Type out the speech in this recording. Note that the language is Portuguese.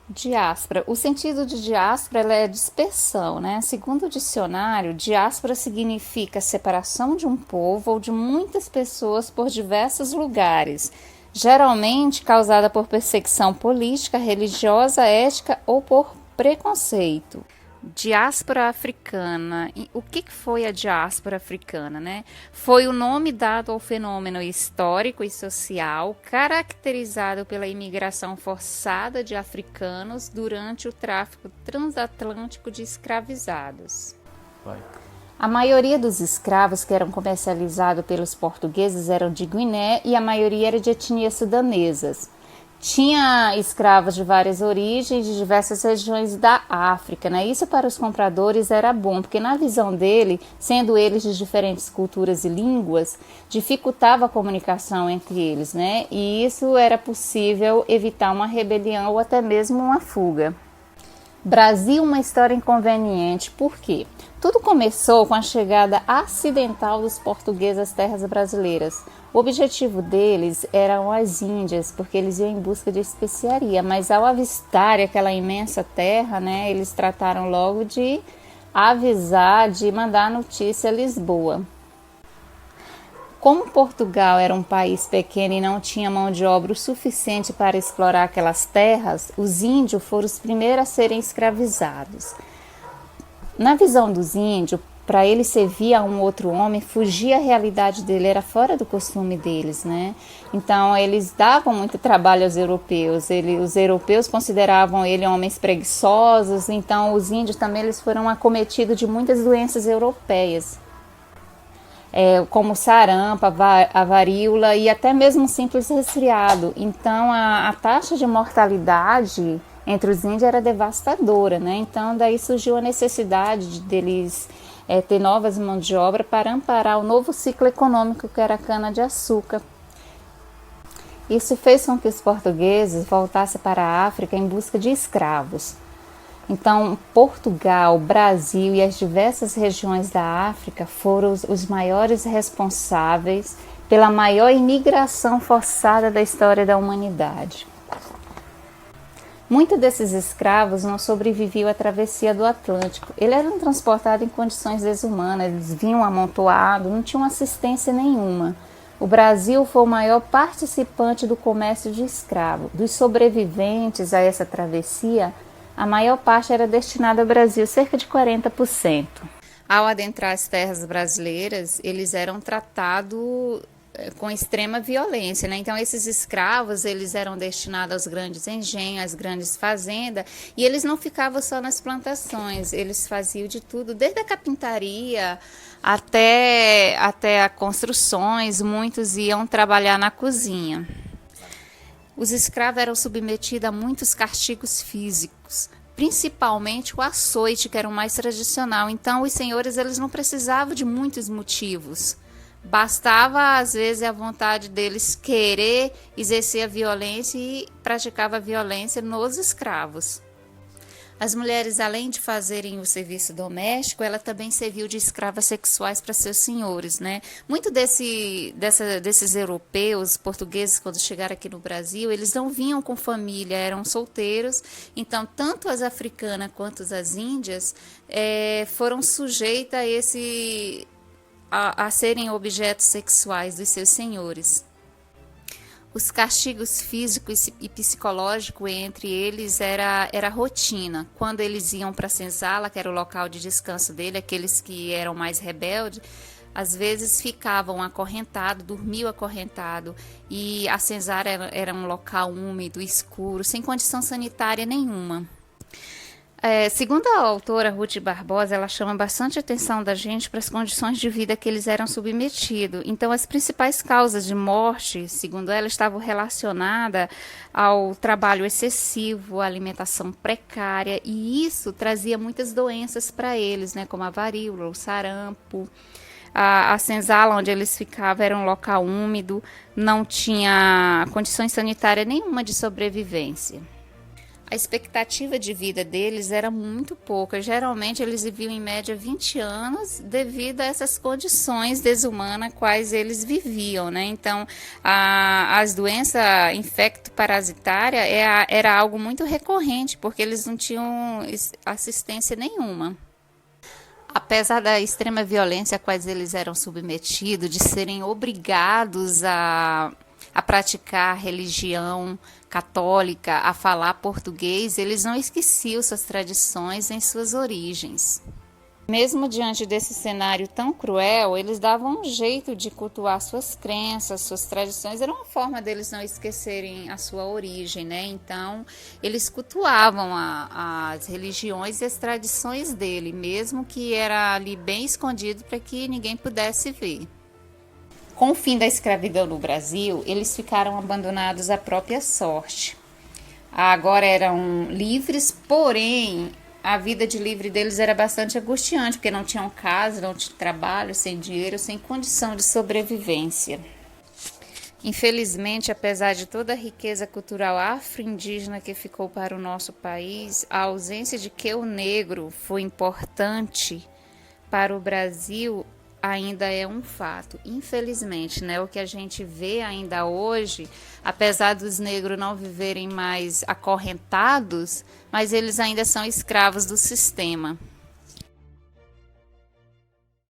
Diáspora. O sentido de diáspora ela é dispersão, né? Segundo o dicionário, diáspora significa separação de um povo ou de muitas pessoas por diversos lugares, geralmente causada por perseguição política, religiosa, ética ou por preconceito. Diáspora africana. O que foi a diáspora africana, né? Foi o nome dado ao fenômeno histórico e social caracterizado pela imigração forçada de africanos durante o tráfico transatlântico de escravizados. Vai. A maioria dos escravos que eram comercializados pelos portugueses eram de Guiné e a maioria era de etnias sudanesas. Tinha escravos de várias origens, de diversas regiões da África, né? Isso para os compradores era bom, porque na visão dele, sendo eles de diferentes culturas e línguas, dificultava a comunicação entre eles, né? E isso era possível evitar uma rebelião ou até mesmo uma fuga. Brasil, uma história inconveniente, por quê? Tudo começou com a chegada acidental dos portugueses às terras brasileiras. O objetivo deles eram as Índias, porque eles iam em busca de especiaria, mas ao avistar aquela imensa terra, né, eles trataram logo de avisar, de mandar notícia a Lisboa. Como Portugal era um país pequeno e não tinha mão de obra o suficiente para explorar aquelas terras, os índios foram os primeiros a serem escravizados. Na visão dos índios, para eles servir a um outro homem, fugir a realidade dele, era fora do costume deles, né? Então, eles davam muito trabalho aos europeus. Os europeus consideravam eles homens preguiçosos, então os índios também eles foram acometidos de muitas doenças europeias. Como sarampo, a varíola e até mesmo um simples resfriado. Então a taxa de mortalidade entre os índios era devastadora, né? Então daí surgiu a necessidade deles ter novas mãos de obra para amparar o novo ciclo econômico que era a cana-de-açúcar. Isso fez com que os portugueses voltassem para a África em busca de escravos. Então, Portugal, Brasil e as diversas regiões da África foram os maiores responsáveis pela maior imigração forçada da história da humanidade. Muitos desses escravos não sobreviviam à travessia do Atlântico. Eles eram transportados em condições desumanas, eles vinham amontoados, não tinham assistência nenhuma. O Brasil foi o maior participante do comércio de escravos. Dos sobreviventes a essa travessia, a maior parte era destinada ao Brasil, cerca de 40%. Ao adentrar as terras brasileiras, eles eram tratados com extrema violência, né? Então, esses escravos, eles eram destinados aos grandes engenhos, às grandes fazendas, e eles não ficavam só nas plantações, eles faziam de tudo, desde a carpintaria até a construções, muitos iam trabalhar na cozinha. Os escravos eram submetidos a muitos castigos físicos, principalmente o açoite, que era o mais tradicional. Então, os senhores eles não precisavam de muitos motivos. Bastava, às vezes, a vontade deles querer exercer a violência e praticava a violência nos escravos. As mulheres, além de fazerem o serviço doméstico, ela também serviu de escravas sexuais para seus senhores, né? Muito desses europeus, portugueses, quando chegaram aqui no Brasil, eles não vinham com família, eram solteiros. Então, tanto as africanas quanto as índias foram sujeitas a serem objetos sexuais dos seus senhores. Os castigos físicos e psicológicos entre eles era rotina. Quando eles iam para a senzala, que era o local de descanso dele, aqueles que eram mais rebeldes, às vezes ficavam acorrentados, dormiam acorrentados. E a senzala era um local úmido, escuro, sem condição sanitária nenhuma. Segundo a autora Ruth Barbosa, ela chama bastante atenção da gente para as condições de vida que eles eram submetidos. Então, as principais causas de morte, segundo ela, estavam relacionadas ao trabalho excessivo, à alimentação precária, e isso trazia muitas doenças para eles, né, como a varíola, o sarampo. A senzala onde eles ficavam era um local úmido, não tinha condições sanitárias nenhuma de sobrevivência. A expectativa de vida deles era muito pouca. Geralmente eles viviam em média 20 anos devido a essas condições desumanas quais eles viviam, né? Então, as doenças infecto-parasitárias era algo muito recorrente, porque eles não tinham assistência nenhuma. Apesar da extrema violência a quais eles eram submetidos, de serem obrigados a praticar religião católica, a falar português, eles não esqueciam suas tradições em suas origens. Mesmo diante desse cenário tão cruel, eles davam um jeito de cultuar suas crenças, suas tradições. Era uma forma deles não esquecerem a sua origem, né? Então, eles cultuavam as religiões e as tradições dele, mesmo que era ali bem escondido para que ninguém pudesse ver. Com o fim da escravidão no Brasil, eles ficaram abandonados à própria sorte. Agora eram livres, porém a vida de livre deles era bastante angustiante, porque não tinham casa, não tinham trabalho, sem dinheiro, sem condição de sobrevivência. Infelizmente, apesar de toda a riqueza cultural afro-indígena que ficou para o nosso país, a ausência de que o negro foi importante para o Brasil ainda é um fato, infelizmente, né? O que a gente vê ainda hoje, apesar dos negros não viverem mais acorrentados, mas eles ainda são escravos do sistema.